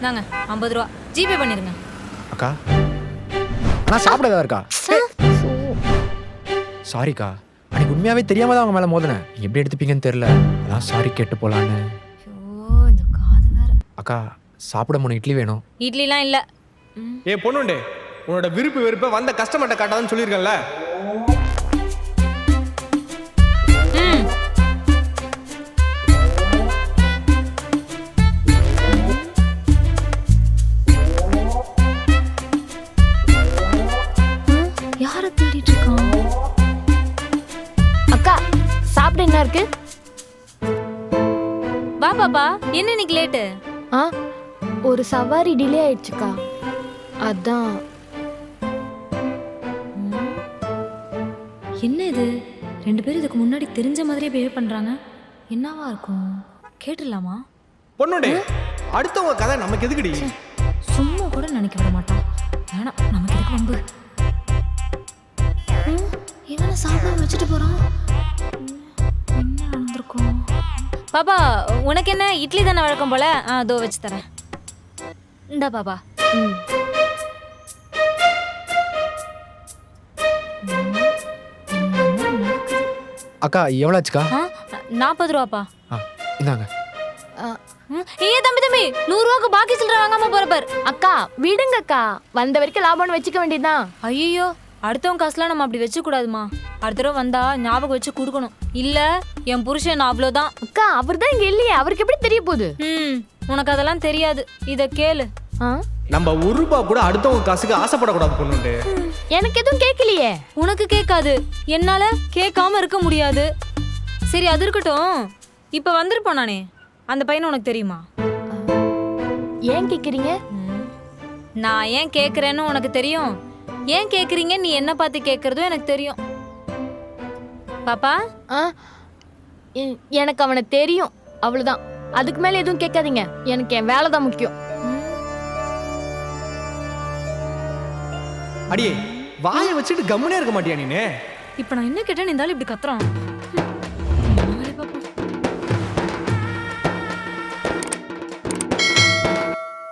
நாங்க 50 ரூபா ஜிபே பண்ணிருங்க. அக்கா அண்ணா சாப்பிடதா இருக்கா? சாரிக்கா, அன்னைக்கு உண்மையாவே தெரியாம தான் அவங்க மேல மோதினேன். நீங்க எப்படி எடுத்துப்பீங்கன்னு தெரியல, அதான் சாரி கேட்டு போலான்னு. ஐயோ இந்த காது வேற. அக்கா சாப்பிட 3 இட்லி வேணும். இட்லிலாம் இல்ல. ஏ பொண்ணுண்டே, உன்னோட விருப்பு வெறுப்பை வந்த கஸ்டமர்கிட்ட காட்டாதுன்னு சொல்லியிருக்கேன்ல. யாரை தேடிட்டு இருக்கான்? அக்கா சாப்பிட என்ன இருக்கு? வா பாப்பா, என்ன இன்னைக்கு லேட்டு? ஆ ஒரு சவாரி டிலே ஆயிடுச்சுக்கா, அதான். என்ன இது, 2 பேரும் இதுக்கு முன்னாடி தெரிஞ்ச மாதிரியே பிஹேவ் பண்றாங்க. என்னவா இருக்கும்? கேட்டுடலாமா? பொண்ணுண்டே, அடுத்தவங்க கதை நமக்கு எதுக்குடி? சும்மா கூட நினைக்க விட மாட்டான். வேணாம், நமக்கு எதுக்கு வம்பு. இவனை சாப்பிட வச்சுட்டு போறான். என்ன நடந்திருக்கும்? பாப்பா உனக்கு என்ன இட்லி தானே வழக்கம் போல? அதோ வச்சு தரேன். இந்தா பாப்பா. ம். அக்கா எவ்வளோ ஆச்சுக்கா? 40 ரூபாப்பா. இந்தாங்க. ஏ தம்பி 100 ரூபாய்க்கு பாக்கி சில்லற வாங்காம போற பாரு. அக்கா விடுங்கக்கா, வந்த வரைக்கும் லாபம்னு வச்சுக்க வேண்டியதுதான். ஐயோ, அடுத்தவங்க காசுலாம் நம்ம அப்படி வச்சு கூடாதுமா. அடுத்த தடவை வந்தா ஞாபகம் வச்சு கொடுக்கணும். இல்ல என் புருஷன் அவ்வளோதான். அக்கா அவர் தான் இங்க இல்லையே, அவருக்கு எப்படி தெரிய போகுது? உனக்கு அதெல்லாம் தெரியாது. இத கேளு. நம்ம 1 ரூபாய் கூட அடுத்தவங்க காசுக்கு ஆசைப்படக்கூடாது பொண்ணுண்டு. எனக்கு எதுவும் கேட்கலையே. உனக்கு கேட்காது, என்னால கேட்காம இருக்க முடியாது. சரி அது இருக்கட்டும். இப்ப வந்திருப்போம் நானே, அந்த பையனை உனக்கு தெரியுமா? ஏன் கேக்குறீங்க? நான் ஏன் கேட்குறேன்னு உனக்கு தெரியும். ஏன் கேட்குறீங்க நீ என்ன பார்த்து கேட்குறதும் எனக்கு தெரியும். பாப்பா எனக்கு அவனை தெரியும், அவ்வளவுதான். அதுக்கு மேல எதுவும் கேட்காதீங்க, எனக்கு என் வேலை தான் முக்கியம். அடியே வாயை வச்சுட்டு கம்முனே இருக்க மாட்டியா நீனு? இப்போ நான் என்ன கேட்டேன்னு இருந்தாலும் இப்படி கத்துறான்.